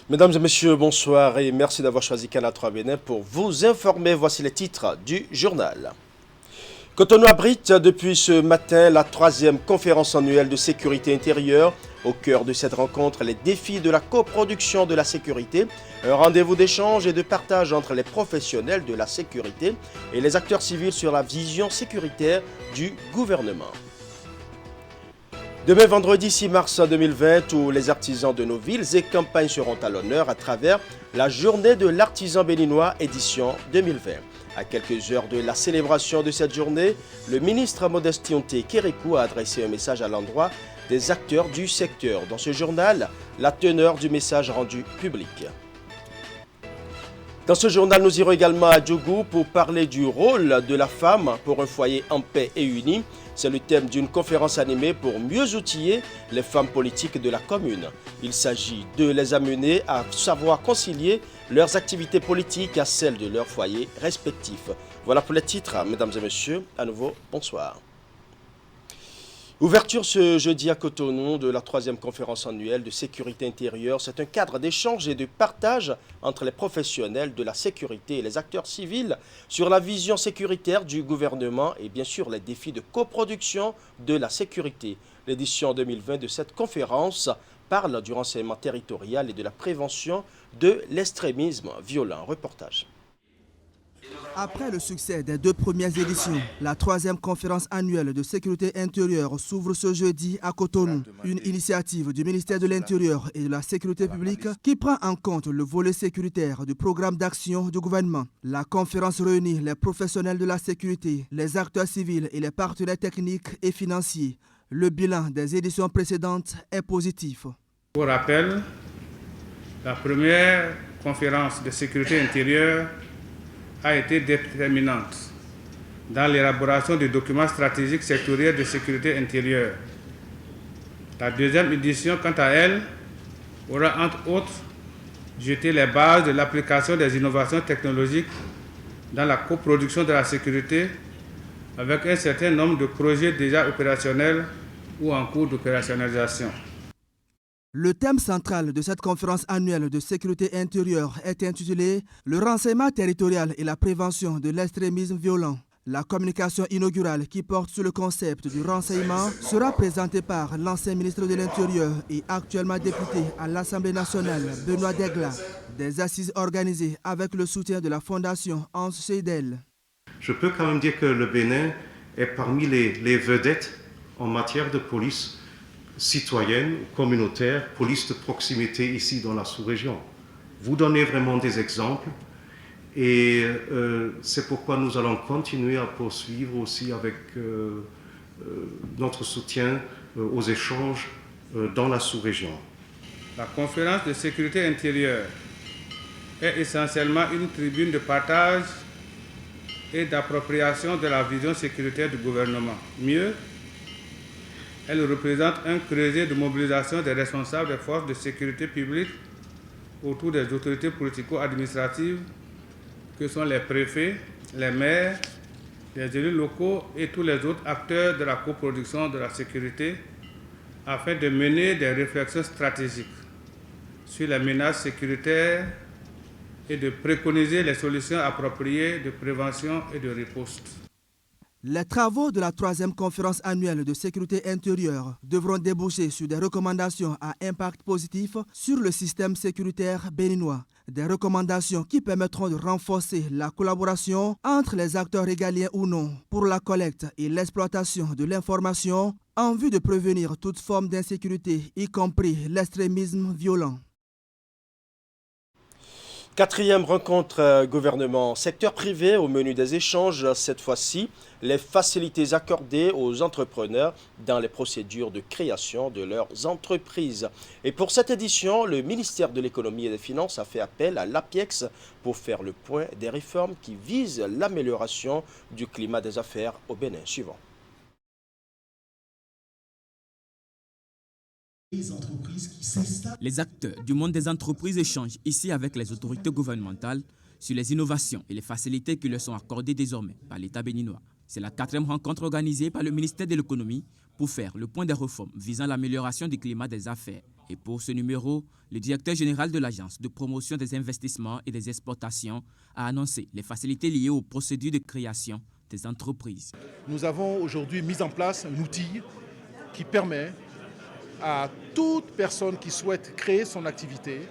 Mesdames et messieurs, bonsoir et merci d'avoir choisi Canal 3 Bénin pour vous informer. Voici les titres du journal. Cotonou abrite depuis ce matin la 3e conférence annuelle de sécurité intérieure. Au cœur de cette rencontre, les défis de la coproduction de la sécurité, un rendez-vous d'échange et de partage entre les professionnels de la sécurité et les acteurs civils sur la vision sécuritaire du gouvernement. Demain, vendredi 6 mars 2020, tous les artisans de nos villes et campagnes seront à l'honneur à travers la journée de l'artisan béninois édition 2020. À quelques heures de la célébration de cette journée, le ministre Modeste Tionté Kérékou a adressé un message à l'endroit des acteurs du secteur. Dans ce journal, la teneur du message rendu public. Dans ce journal, nous irons également à Djougou pour parler du rôle de la femme pour un foyer en paix et uni. C'est le thème d'une conférence animée pour mieux outiller les femmes politiques de la commune. Il s'agit de les amener à savoir concilier leurs activités politiques à celles de leurs foyers respectifs. Voilà pour les titres, mesdames et messieurs. À nouveau, bonsoir. Ouverture ce jeudi à Cotonou de la 3e conférence annuelle de sécurité intérieure. C'est un cadre d'échange et de partage entre les professionnels de la sécurité et les acteurs civils sur la vision sécuritaire du gouvernement et bien sûr les défis de coproduction de la sécurité. L'édition 2020 de cette conférence parle du renseignement territorial et de la prévention de l'extrémisme violent. Reportage. Après le succès des 2 premières éditions, la 3e conférence annuelle de sécurité intérieure s'ouvre ce jeudi à Cotonou. Une initiative du ministère de l'Intérieur et de la Sécurité publique qui prend en compte le volet sécuritaire du programme d'action du gouvernement. La conférence réunit les professionnels de la sécurité, les acteurs civils et les partenaires techniques et financiers. Le bilan des éditions précédentes est positif. Pour rappel, la première conférence de sécurité intérieure a été déterminante dans l'élaboration du document stratégique sectoriel de sécurité intérieure. La 2e édition, quant à elle, aura entre autres jeté les bases de l'application des innovations technologiques dans la coproduction de la sécurité avec un certain nombre de projets déjà opérationnels ou en cours d'opérationnalisation. Le thème central de cette conférence annuelle de sécurité intérieure est intitulé « Le renseignement territorial et la prévention de l'extrémisme violent ». La communication inaugurale qui porte sur le concept du renseignement sera présentée par l'ancien ministre de l'Intérieur et actuellement député à l'Assemblée nationale, Benoît Degla. Des assises organisées avec le soutien de la Fondation Hans Seidel. Je peux quand même dire que le Bénin est parmi les vedettes en matière de police citoyenne, communautaire, police de proximité ici dans la sous-région. Vous donnez vraiment des exemples et c'est pourquoi nous allons continuer à poursuivre aussi avec notre soutien aux échanges dans la sous-région. La conférence de sécurité intérieure est essentiellement une tribune de partage et d'appropriation de la vision sécuritaire du gouvernement. Mieux, elle représente un creuset de mobilisation des responsables des forces de sécurité publique autour des autorités politico-administratives que sont les préfets, les maires, les élus locaux et tous les autres acteurs de la coproduction de la sécurité afin de mener des réflexions stratégiques sur les menaces sécuritaires et de préconiser les solutions appropriées de prévention et de riposte. Les travaux de la 3e conférence annuelle de sécurité intérieure devront déboucher sur des recommandations à impact positif sur le système sécuritaire béninois. Des recommandations qui permettront de renforcer la collaboration entre les acteurs régaliens ou non pour la collecte et l'exploitation de l'information en vue de prévenir toute forme d'insécurité, y compris l'extrémisme violent. 4e rencontre gouvernement secteur privé au menu des échanges. Cette fois-ci, les facilités accordées aux entrepreneurs dans les procédures de création de leurs entreprises. Et pour cette édition, le ministère de l'économie et des finances a fait appel à l'APIEX pour faire le point des réformes qui visent l'amélioration du climat des affaires au Bénin. Suivant. Les acteurs du monde des entreprises échangent ici avec les autorités gouvernementales sur les innovations et les facilités qui leur sont accordées désormais par l'État béninois. C'est la 4e rencontre organisée par le ministère de l'économie pour faire le point des réformes visant l'amélioration du climat des affaires Et pour ce numéro, le directeur général de l'Agence de promotion des investissements et des exportations a annoncé les facilités liées aux procédures de création des entreprises. Nous avons aujourd'hui mis en place un outil qui permet à toute personne qui souhaite créer son activité,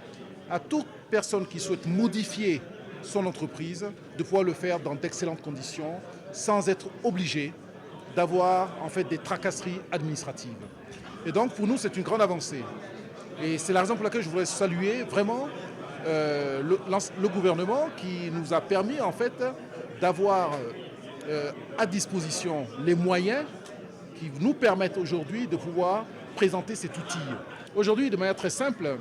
à toute personne qui souhaite modifier son entreprise, de pouvoir le faire dans d'excellentes conditions, sans être obligé d'avoir en fait des tracasseries administratives. Et donc pour nous c'est une grande avancée. Et c'est la raison pour laquelle je voudrais saluer vraiment le gouvernement qui nous a permis en fait d'avoir à disposition les moyens qui nous permettent aujourd'hui de pouvoir présenter cet outil. Aujourd'hui, de manière très simple,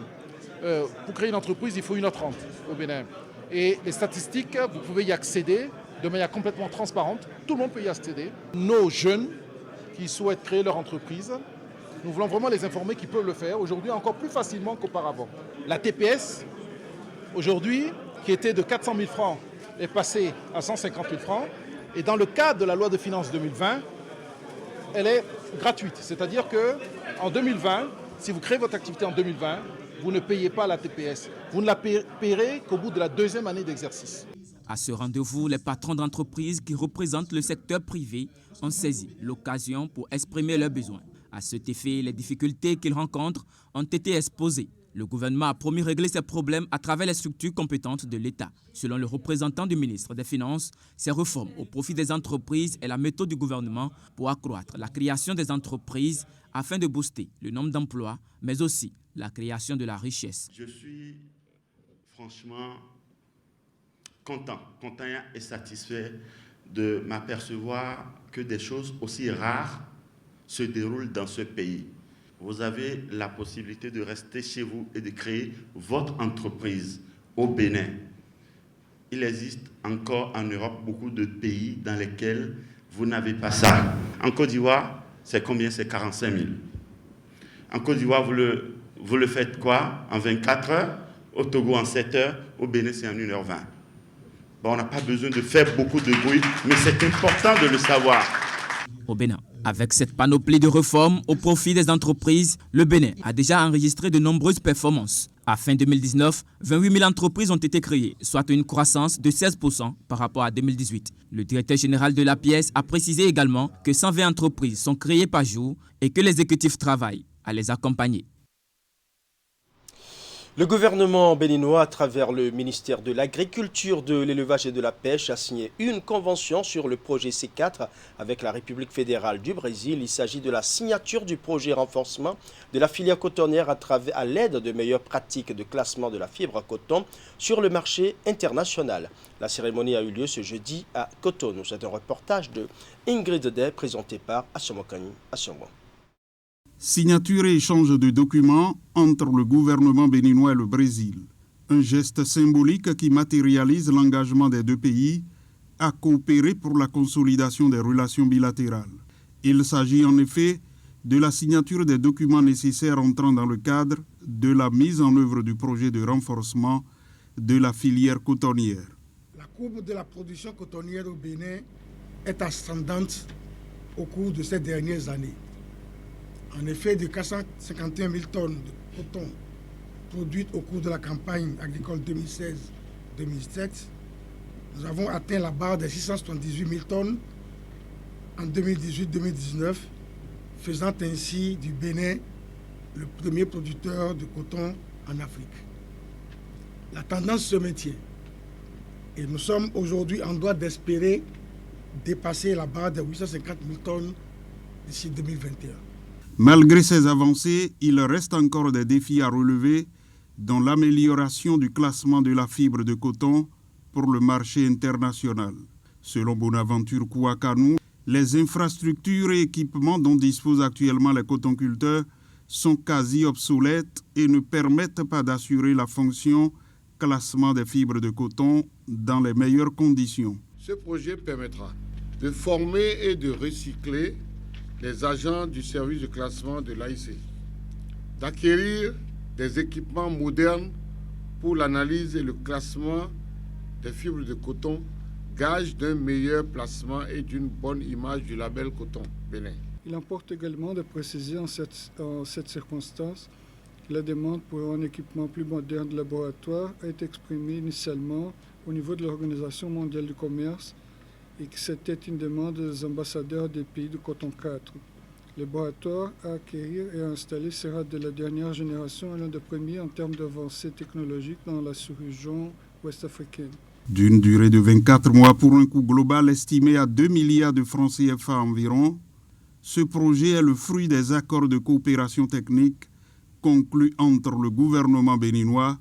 pour créer une entreprise, il faut 1h30 au Bénin. Et les statistiques, vous pouvez y accéder de manière complètement transparente. Tout le monde peut y accéder. Nos jeunes qui souhaitent créer leur entreprise, nous voulons vraiment les informer qu'ils peuvent le faire aujourd'hui encore plus facilement qu'auparavant. La TPS, aujourd'hui, qui était de 400 000 francs, est passée à 150 000 francs. Et dans le cadre de la loi de finances 2020, elle est gratuite. C'est-à-dire qu'en 2020, si vous créez votre activité en 2020, vous ne payez pas la TPS. Vous ne la payerez qu'au bout de la 2e année d'exercice. À ce rendez-vous, les patrons d'entreprises qui représentent le secteur privé ont saisi l'occasion pour exprimer leurs besoins. À cet effet, les difficultés qu'ils rencontrent ont été exposées. Le gouvernement a promis régler ces problèmes à travers les structures compétentes de l'État. Selon le représentant du ministre des Finances, ces réformes au profit des entreprises est la méthode du gouvernement pour accroître la création des entreprises afin de booster le nombre d'emplois, mais aussi la création de la richesse. Je suis franchement content et satisfait de m'apercevoir que des choses aussi rares se déroulent dans ce pays. Vous avez la possibilité de rester chez vous et de créer votre entreprise au Bénin. Il existe encore en Europe beaucoup de pays dans lesquels vous n'avez pas ça. En Côte d'Ivoire, c'est combien? C'est 45 000. En Côte d'Ivoire, vous le faites quoi? En 24 heures. Au Togo, en 7 heures. Au Bénin, c'est en 1h20. Bon, on n'a pas besoin de faire beaucoup de bruit, mais c'est important de le savoir. Au Bénin, avec cette panoplie de réformes au profit des entreprises, le Bénin a déjà enregistré de nombreuses performances. À fin 2019, 28 000 entreprises ont été créées, soit une croissance de 16% par rapport à 2018. Le directeur général de l'APS a précisé également que 120 entreprises sont créées par jour et que l'exécutif travaille à les accompagner. Le gouvernement béninois, à travers le ministère de l'Agriculture, de l'Élevage et de la Pêche, a signé une convention sur le projet C4 avec la République fédérale du Brésil. Il s'agit de la signature du projet renforcement de la filière cotonnière à l'aide de meilleures pratiques de classement de la fibre coton sur le marché international. La cérémonie a eu lieu ce jeudi à Cotonou. C'est un reportage de Ingrid Day présenté par Assomokani Assomwa. Signature et échange de documents entre le gouvernement béninois et le Brésil. Un geste symbolique qui matérialise l'engagement des deux pays à coopérer pour la consolidation des relations bilatérales. Il s'agit en effet de la signature des documents nécessaires entrant dans le cadre de la mise en œuvre du projet de renforcement de la filière cotonnière. La courbe de la production cotonnière au Bénin est ascendante au cours de ces dernières années. En effet, de 451 000 tonnes de coton produites au cours de la campagne agricole 2016-2017, nous avons atteint la barre des 678 000 tonnes en 2018-2019, faisant ainsi du Bénin le premier producteur de coton en Afrique. La tendance se maintient et nous sommes aujourd'hui en droit d'espérer dépasser la barre des 850 000 tonnes d'ici 2021. Malgré ces avancées, il reste encore des défis à relever dans l'amélioration du classement de la fibre de coton pour le marché international. Selon Bonaventure Kouakanou, les infrastructures et équipements dont disposent actuellement les cotonculteurs sont quasi obsolètes et ne permettent pas d'assurer la fonction classement des fibres de coton dans les meilleures conditions. Ce projet permettra de former et de recycler les agents du service de classement de l'AIC, d'acquérir des équipements modernes pour l'analyse et le classement des fibres de coton, gage d'un meilleur placement et d'une bonne image du label coton Bénin. Il importe également de préciser en cette circonstance La demande pour un équipement plus moderne de laboratoire a été exprimée initialement au niveau de l'Organisation mondiale du commerce et que c'était une demande des ambassadeurs des pays du coton 4. Le laboratoire à acquérir et à installer sera de la dernière génération et l'un des premiers en termes d'avancées technologiques dans la sous-région ouest-africaine. D'une durée de 24 mois pour un coût global estimé à 2 milliards de francs CFA environ, ce projet est le fruit des accords de coopération technique conclus entre le gouvernement béninois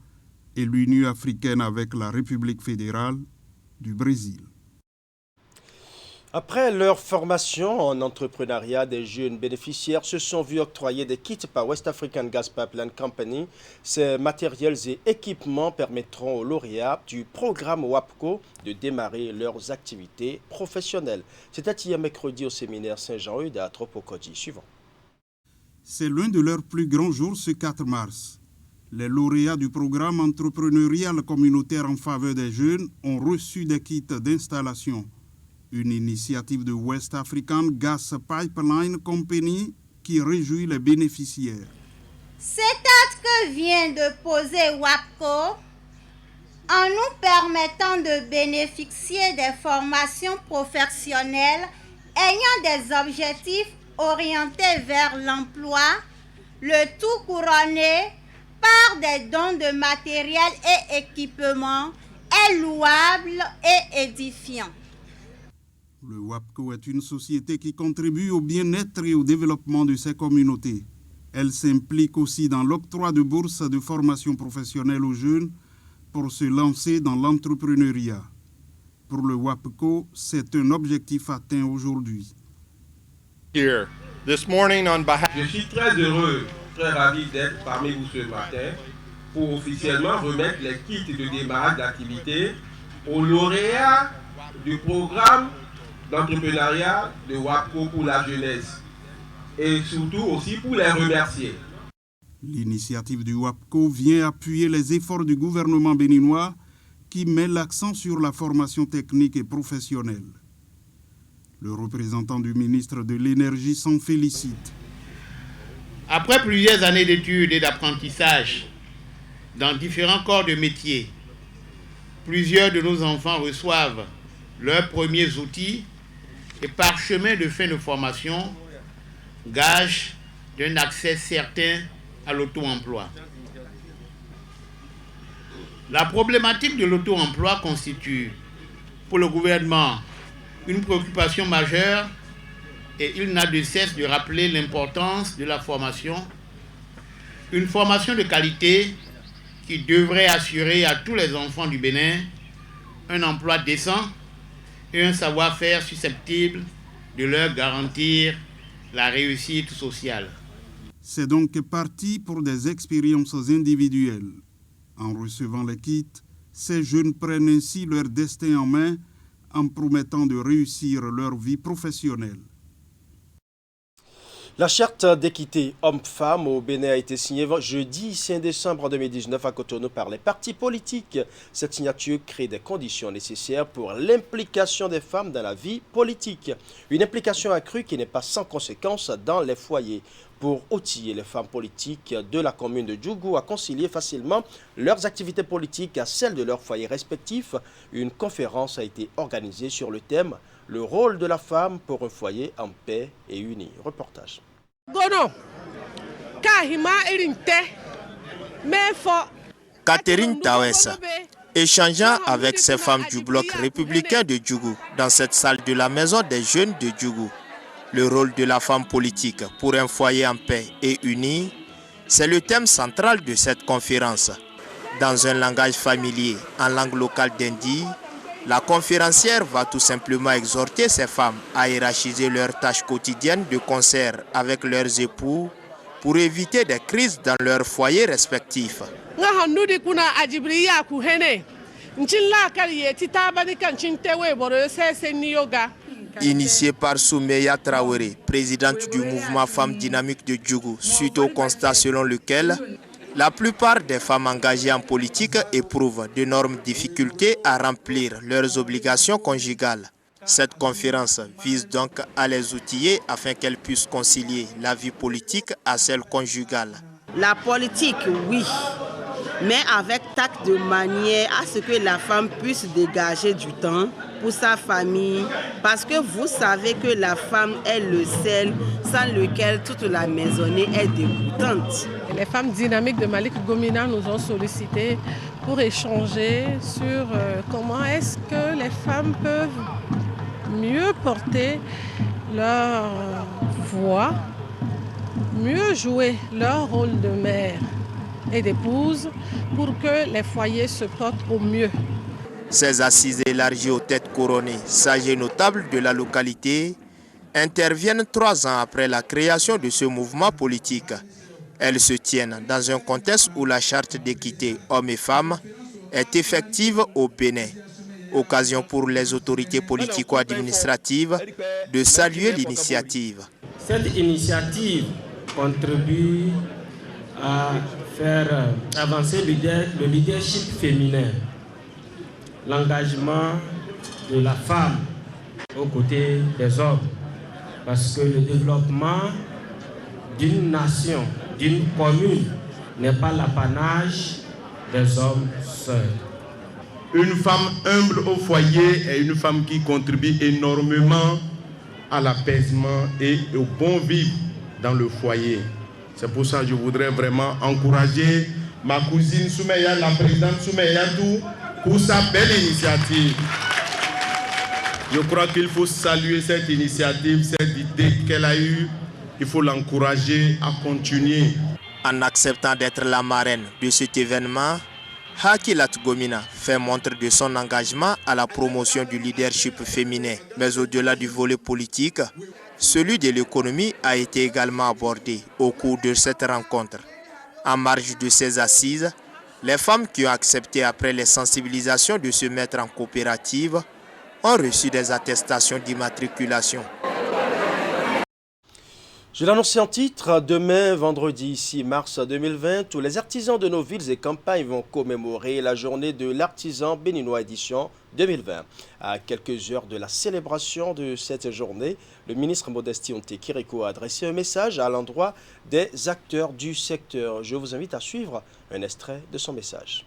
et l'Union africaine avec la République fédérale du Brésil. Après leur formation en entrepreneuriat, des jeunes bénéficiaires se sont vus octroyer des kits par West African Gas Pipeline Company. Ces matériels et équipements permettront aux lauréats du programme WAPCO de démarrer leurs activités professionnelles. C'était hier mercredi au séminaire Saint-Jean-Eudes à Tropocodi. Suivant. C'est l'un de leurs plus grands jours ce 4 mars. Les lauréats du programme entrepreneurial communautaire en faveur des jeunes ont reçu des kits d'installation. Une initiative de West African Gas Pipeline Company qui réjouit les bénéficiaires. Cet acte que vient de poser WAPCO, en nous permettant de bénéficier des formations professionnelles ayant des objectifs orientés vers l'emploi, le tout couronné par des dons de matériel et équipements, est louable et édifiant. Le WAPCO est une société qui contribue au bien-être et au développement de ses communautés. Elle s'implique aussi dans l'octroi de bourses de formation professionnelle aux jeunes pour se lancer dans l'entrepreneuriat. Pour le WAPCO, c'est un objectif atteint aujourd'hui. Je suis très heureux, très ravi d'être parmi vous ce matin pour officiellement remettre les kits de démarrage d'activité aux lauréats du programme d'entrepreneuriat de WAPCO pour la jeunesse et surtout aussi pour les remercier. L'initiative du WAPCO vient appuyer les efforts du gouvernement béninois qui met l'accent sur la formation technique et professionnelle. Le représentant du ministre de l'Énergie s'en félicite. Après plusieurs années d'études et d'apprentissage dans différents corps de métier, plusieurs de nos enfants reçoivent leurs premiers outils et parchemin de fin de formation, gage d'un accès certain à l'auto-emploi. La problématique de l'auto-emploi constitue pour le gouvernement une préoccupation majeure et il n'a de cesse de rappeler l'importance de la formation, une formation de qualité qui devrait assurer à tous les enfants du Bénin un emploi décent et un savoir-faire susceptible de leur garantir la réussite sociale. C'est donc parti pour des expériences individuelles. En recevant les kits, ces jeunes prennent ainsi leur destin en main en promettant de réussir leur vie professionnelle. La charte d'équité homme-femme au Bénin a été signée jeudi 5 décembre 2019 à Cotonou par les partis politiques. Cette signature crée des conditions nécessaires pour l'implication des femmes dans la vie politique. Une implication accrue qui n'est pas sans conséquence dans les foyers. Pour outiller les femmes politiques de la commune de Djougou à concilier facilement leurs activités politiques à celles de leurs foyers respectifs, une conférence a été organisée sur le thème « Le rôle de la femme pour un foyer en paix et uni ». Reportage. Catherine Tawessa, échangeant avec ces femmes du bloc républicain de Djougou dans cette salle de la maison des jeunes de Djougou. Le rôle de la femme politique pour un foyer en paix et uni, c'est le thème central de cette conférence. Dans un langage familier, en langue locale d'Indi, la conférencière va tout simplement exhorter ces femmes à hiérarchiser leurs tâches quotidiennes de concert avec leurs époux pour éviter des crises dans leurs foyers respectifs. Initiée par Soumeya Traoré, présidente du mouvement Femmes Dynamiques de Djougou, suite au constat selon lequel la plupart des femmes engagées en politique éprouvent d'énormes difficultés à remplir leurs obligations conjugales. Cette conférence vise donc à les outiller afin qu'elles puissent concilier la vie politique à celle conjugale. La politique, oui, mais avec tact, de manière à ce que la femme puisse dégager du temps pour sa famille, parce que vous savez que la femme est le sel sans lequel toute la maisonnée est dégoûtante. Les femmes dynamiques de Malik Gomina nous ont sollicité pour échanger sur comment est-ce que les femmes peuvent mieux porter leur voix, mieux jouer leur rôle de mère et d'épouse pour que les foyers se portent au mieux. Ces assises élargies aux têtes couronnées, sages et notables de la localité, interviennent 3 ans après la création de ce mouvement politique. Elles se tiennent dans un contexte où la charte d'équité hommes et femmes est effective au Bénin. Occasion pour les autorités politico-administratives de saluer l'initiative. Cette initiative contribue à faire avancer le leadership féminin, l'engagement de la femme aux côtés des hommes, parce que le développement d'une nation, d'une commune, n'est pas l'apanage des hommes seuls. Une femme humble au foyer est une femme qui contribue énormément à l'apaisement et au bon vivre dans le foyer. C'est pour ça que je voudrais vraiment encourager ma cousine Soumeya, la présidente Soumeya Tout, pour sa belle initiative. Je crois qu'il faut saluer cette initiative, cette idée qu'elle a eue. Il faut l'encourager à continuer. En acceptant d'être la marraine de cet événement, Hakilat Gomina fait montre de son engagement à la promotion du leadership féminin. Mais au-delà du volet politique, celui de l'économie a été également abordé au cours de cette rencontre. En marge de ces assises, les femmes qui ont accepté après les sensibilisations de se mettre en coopérative ont reçu des attestations d'immatriculation. Je l'annonçais en titre, demain, vendredi 6 mars 2020, tous les artisans de nos villes et campagnes vont commémorer la journée de l'artisan béninois édition 2020. À quelques heures de la célébration de cette journée, le ministre Modesty Onté Kiriko a adressé un message à l'endroit des acteurs du secteur. Je vous invite à suivre un extrait de son message.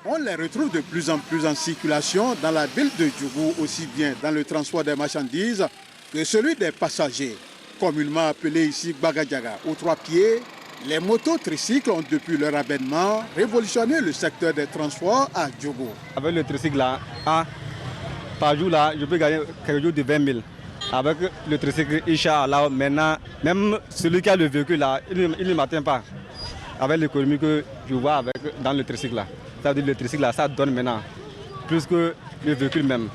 On les retrouve de plus en plus en circulation dans la ville de Djougou, aussi bien dans le transport des marchandises que celui des passagers. Communément appelé ici Bagadjaga, aux 3 pieds, les motos tricycles ont depuis leur avènement révolutionné le secteur des transports à Djougou. Avec le tricycle là, par jour là, je peux gagner quelque chose de 20 000. Avec le tricycle, Inch'Allah, maintenant, même celui qui a le véhicule là, il ne m'atteint pas. Avec l'économie que je vois dans le tricycle là. Ça veut dire que le tricycle là, ça donne maintenant plus que le véhicule même.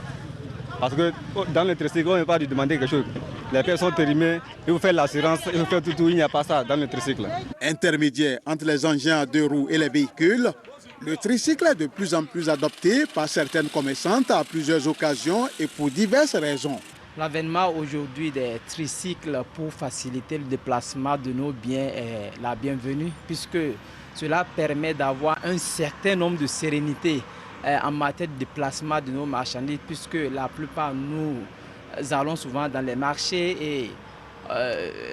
Parce que dans le tricycle, on ne peut pas lui demander quelque chose. Les personnes sont périmées, il faut faire l'assurance, il faut faire tout, il n'y a pas ça dans le tricycle. Intermédiaire entre les engins à 2 roues et les véhicules, le tricycle est de plus en plus adopté par certaines commerçantes à plusieurs occasions et pour diverses raisons. L'avènement aujourd'hui des tricycles pour faciliter le déplacement de nos biens est la bienvenue, puisque cela permet d'avoir un certain nombre de sérénité en matière de déplacement de nos marchandises, puisque la plupart nous allons souvent dans les marchés et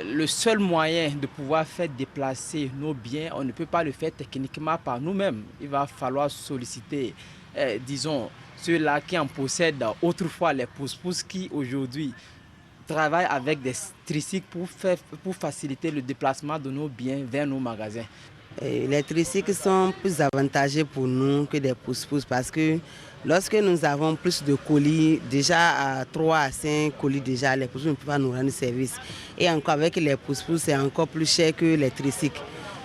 le seul moyen de pouvoir faire déplacer nos biens, on ne peut pas le faire techniquement par nous-mêmes. Il va falloir solliciter, disons, ceux-là qui en possèdent autrefois les pousse-pousse qui aujourd'hui travaillent avec des tricycles pour faciliter le déplacement de nos biens vers nos magasins. Les tricycles sont plus avantageux pour nous que des pousse-pousse parce que lorsque nous avons plus de colis, déjà à 3 à 5 colis, déjà les pousse-pousse ne peuvent pas nous rendre service. Et encore avec les pousse-pousse, c'est encore plus cher que les tricycles.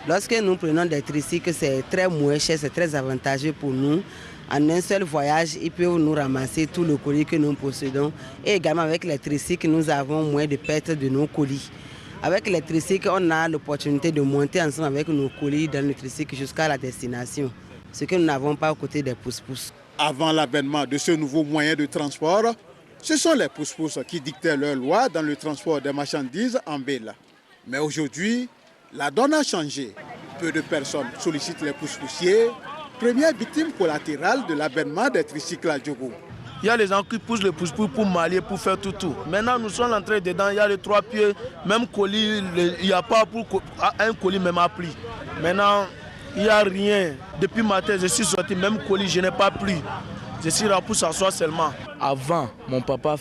Lorsque nous prenons des tricycles, c'est très moins cher, c'est très avantageux pour nous. En un seul voyage, ils peuvent nous ramasser tout le colis que nous possédons. Et également avec les tricycles, nous avons moins de pertes de nos colis. Avec les tricycles, on a l'opportunité de monter ensemble avec nos colis dans le tricycle jusqu'à la destination. Ce que nous n'avons pas aux côtés des pousse-pousse. Avant l'avènement de ce nouveau moyen de transport, ce sont les pousse-pousse qui dictaient leurs lois dans le transport des marchandises en ville. Mais aujourd'hui, la donne a changé. Peu de personnes sollicitent les pousse-poussiers, première victime collatérale de l'avènement des tricycles à Djougou. Il y a les gens qui poussent le pousse-pousse pour m'allier, pour faire tout. Maintenant, nous sommes entrés dedans, il y a les 3 pieds, même colis, il n'y a pas pour un colis même à pli. Maintenant, il n'y a rien. Depuis matin, je suis sorti, même colis, je n'ai pas pris. Je suis là pour s'asseoir seulement. Avant, mon papa,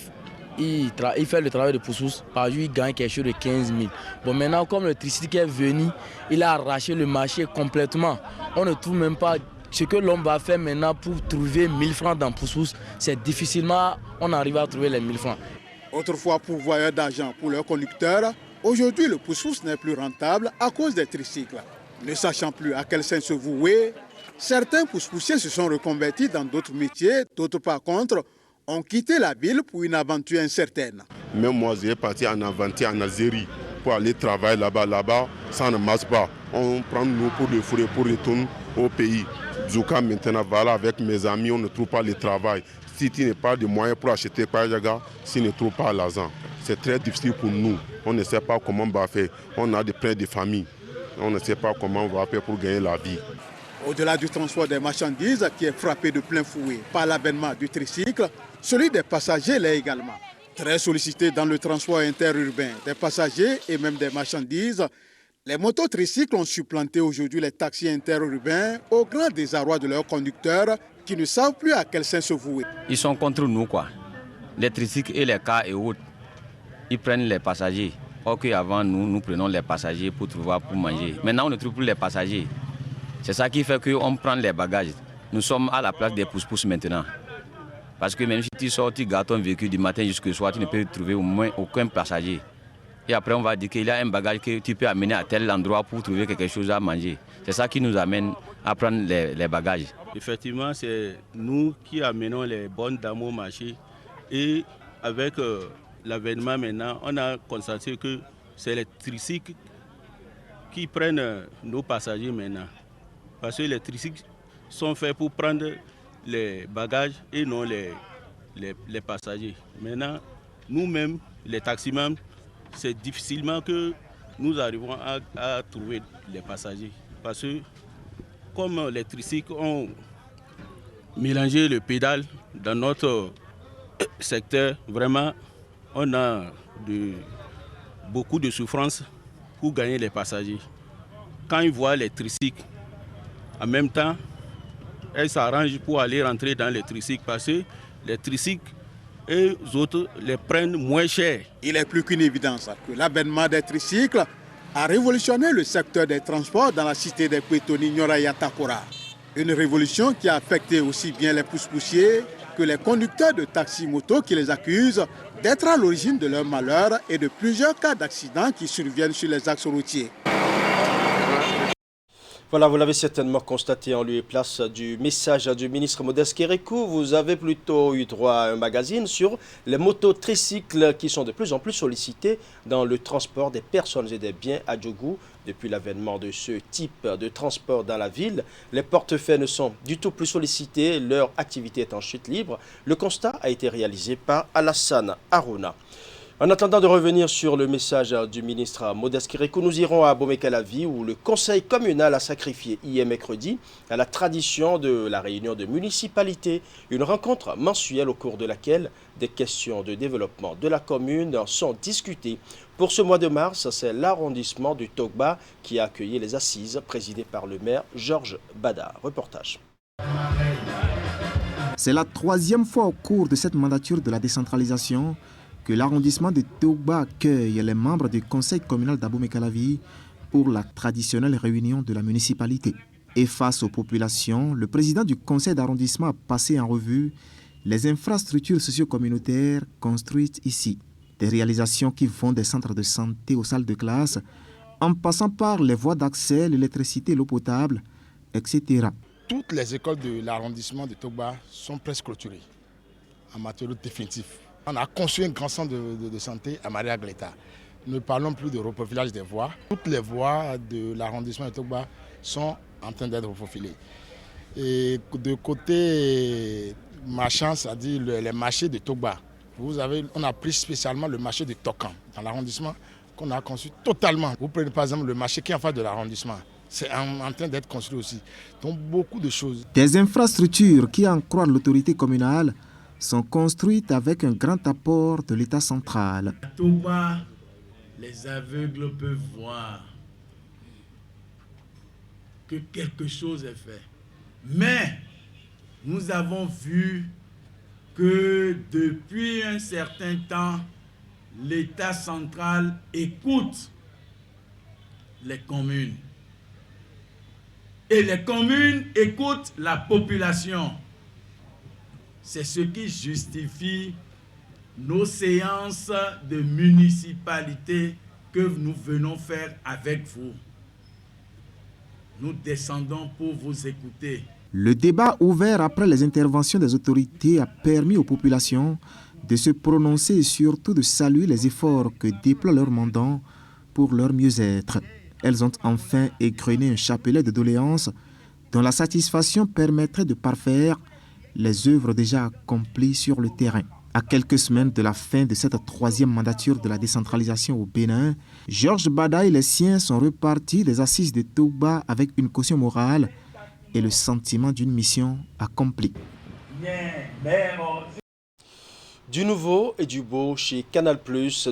il fait le travail de pousse-pousse. Par jour, il gagne quelque chose de 15 000. Bon, maintenant, comme le tricycle est venu, il a arraché le marché complètement. On ne trouve même pas ce que l'homme va faire maintenant pour trouver 1000 francs dans pousse-pousse. C'est difficilement, on arrive à trouver les 1000 francs. Autrefois pourvoyeur d'argent pour leurs conducteurs, aujourd'hui le pousse-pousse n'est plus rentable à cause des tricycles. Ne sachant plus à quel sein se vouer, certains pousse-poussiers se sont reconvertis dans d'autres métiers, d'autres par contre ont quitté la ville pour une aventure incertaine. Même moi, j'ai parti en aventure en Algérie pour aller travailler là-bas. Là-bas, ça ne marche pas. On prend nous pour le fourrer pour retourner au pays. Djouka maintenant, voilà, avec mes amis, on ne trouve pas le travail. Si tu n'as pas de moyens pour acheter Pajaga, si tu ne trouves pas l'argent, c'est très difficile pour nous. On ne sait pas comment on va faire. On a des plein de familles. On ne sait pas comment on va faire pour gagner la vie. Au-delà du transport des marchandises qui est frappé de plein fouet par l'avènement du tricycle, celui des passagers l'est également. Très sollicité dans le transport interurbain des passagers et même des marchandises, les mototricycles ont supplanté aujourd'hui les taxis interurbains au grand désarroi de leurs conducteurs qui ne savent plus à quel sein se vouer. Ils sont contre nous, quoi. Les tricycles et les cars et autres, ils prennent les passagers. Or qu'avant, nous prenons les passagers pour trouver pour manger. Maintenant, on ne trouve plus les passagers. C'est ça qui fait qu'on prend les bagages. Nous sommes à la place des pousse-pousse maintenant. Parce que même si tu sors, tu gardes ton véhicule du matin jusqu'au soir, tu ne peux trouver au moins aucun passager. Et après, on va dire qu'il y a un bagage que tu peux amener à tel endroit pour trouver quelque chose à manger. C'est ça qui nous amène à prendre les bagages. Effectivement, c'est nous qui amenons les bonnes dames au marché. Et avec l'avènement maintenant, on a constaté que c'est les tricycles qui prennent nos passagers maintenant. Parce que les tricycles sont faits pour prendre les bagages et non les passagers. Maintenant, nous-mêmes, les taximans, c'est difficilement que nous arrivons à trouver les passagers. Parce que comme les tricycles ont mélangé le pédale dans notre secteur, vraiment, on a beaucoup de souffrance pour gagner les passagers. Quand ils voient les tricycles, en même temps, elles s'arrangent pour aller rentrer dans les tricycles parce que les tricycles et les autres les prennent moins cher. Il est plus qu'une évidence que l'avènement des tricycles a révolutionné le secteur des transports dans la cité des Pétoni Nioraya-Takora. Une révolution qui a affecté aussi bien les pousse-poussiers que les conducteurs de taxi-moto qui les accusent d'être à l'origine de leur malheur et de plusieurs cas d'accidents qui surviennent sur les axes routiers. Voilà, vous l'avez certainement constaté en lieu et place du message du ministre Modeste Kérékou. Vous avez plutôt eu droit à un magazine sur les mototricycles qui sont de plus en plus sollicités dans le transport des personnes et des biens à Djougou. Depuis l'avènement de ce type de transport dans la ville, les portefeuilles ne sont du tout plus sollicités, leur activité est en chute libre. Le constat a été réalisé par Alassane Harouna. En attendant de revenir sur le message du ministre Modeste Kérékou, nous irons à Bomé-Calavi où le conseil communal a sacrifié hier mercredi à la tradition de la réunion de municipalité, une rencontre mensuelle au cours de laquelle des questions de développement de la commune sont discutées. Pour ce mois de mars, c'est l'arrondissement du Togba qui a accueilli les assises présidées par le maire Georges Bada. Reportage. C'est la troisième fois au cours de cette mandature de la décentralisation que l'arrondissement de Togba accueille les membres du conseil communal d'Abomey-Calavi pour la traditionnelle réunion de la municipalité. Et face aux populations, le président du conseil d'arrondissement a passé en revue les infrastructures socio-communautaires construites ici. Des réalisations qui vont des centres de santé aux salles de classe, en passant par les voies d'accès, l'électricité, l'eau potable, etc. Toutes les écoles de l'arrondissement de Togba sont presque clôturées en matériaux définitifs. On a construit un grand centre de santé à Maria Gleta. Ne parlons plus de reprofilage des voies. Toutes les voies de l'arrondissement de Togba sont en train d'être reprofilées. Et de côté marchand, c'est-à-dire les marchés de Togba, on a pris spécialement le marché de Tokan dans l'arrondissement qu'on a conçu totalement. Vous prenez par exemple le marché qui est en face de l'arrondissement. c'est en train d'être construit aussi. Donc beaucoup de choses. Des infrastructures qui, en croient l'autorité communale, sont construites avec un grand apport de l'État central. À Togba, les aveugles peuvent voir que quelque chose est fait. Mais nous avons vu que depuis un certain temps, l'État central écoute les communes. Et les communes écoutent la population. C'est ce qui justifie nos séances de municipalité que nous venons faire avec vous. Nous descendons pour vous écouter. Le débat ouvert après les interventions des autorités a permis aux populations de se prononcer et surtout de saluer les efforts que déploie leur mandant pour leur mieux-être. Elles ont enfin égrené un chapelet de doléances dont la satisfaction permettrait de parfaire les œuvres déjà accomplies sur le terrain. À quelques semaines de la fin de cette troisième mandature de la décentralisation au Bénin, Georges Bada et les siens sont repartis des assises de Togba avec une caution morale et le sentiment d'une mission accomplie. Du nouveau et du beau chez Canal+,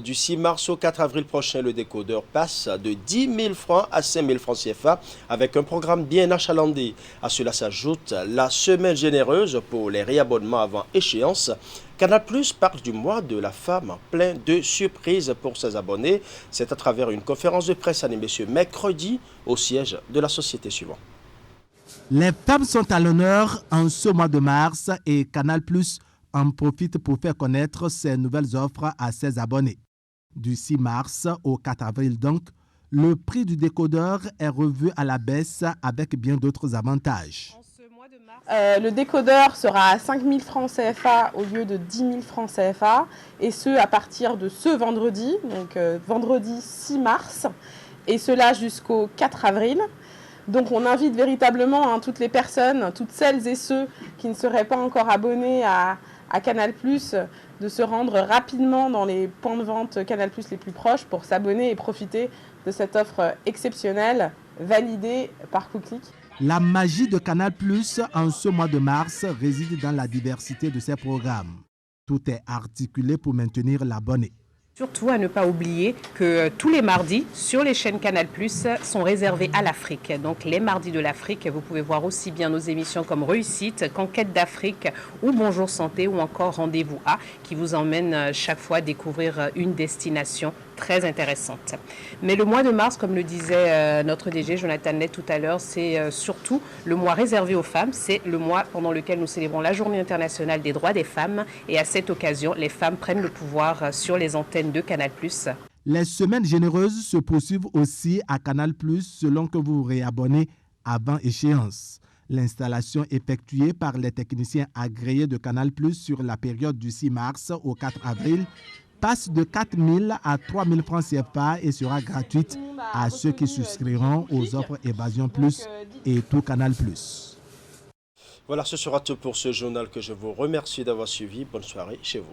du 6 mars au 4 avril prochain, le décodeur passe de 10 000 francs à 5 000 francs CFA avec un programme bien achalandé. À cela s'ajoute la semaine généreuse pour les réabonnements avant échéance. Canal+ parle du mois de la femme, plein de surprises pour ses abonnés. C'est à travers une conférence de presse animée ce mercredi au siège de la société suivante. Les femmes sont à l'honneur en ce mois de mars et Canal+ en profite pour faire connaître ses nouvelles offres à ses abonnés. Du 6 mars au 4 avril donc, le prix du décodeur est revu à la baisse avec bien d'autres avantages. Le décodeur sera à 5 000 francs CFA au lieu de 10 000 francs CFA, et ce à partir de ce vendredi, donc vendredi 6 mars, et cela jusqu'au 4 avril. Donc on invite véritablement toutes les personnes, toutes celles et ceux qui ne seraient pas encore abonnés à Canal+, de se rendre rapidement dans les points de vente Canal+ les plus proches pour s'abonner et profiter de cette offre exceptionnelle validée par Cooclick. La magie de Canal+ en ce mois de mars réside dans la diversité de ses programmes. Tout est articulé pour maintenir l'abonné. Surtout à ne pas oublier que tous les mardis sur les chaînes Canal+ sont réservés à l'Afrique. Donc les mardis de l'Afrique, vous pouvez voir aussi bien nos émissions comme Réussite, Conquête d'Afrique ou Bonjour Santé ou encore Rendez-vous A qui vous emmène chaque fois découvrir une destination très intéressante. Mais le mois de mars, comme le disait notre DG Jonathan Lett tout à l'heure, c'est surtout le mois réservé aux femmes. C'est le mois pendant lequel nous célébrons la Journée internationale des droits des femmes. Et à cette occasion, les femmes prennent le pouvoir sur les antennes de Canal+. Les semaines généreuses se poursuivent aussi à Canal+, selon que vous vous réabonnez avant échéance. L'installation effectuée par les techniciens agréés de Canal+ sur la période du 6 mars au 4 avril passe de 4 000 à 3 000 francs CFA et sera gratuite à ceux qui souscriront aux offres Évasion Plus et Tout Canal+. Voilà, ce sera tout pour ce journal que je vous remercie d'avoir suivi. Bonne soirée chez vous.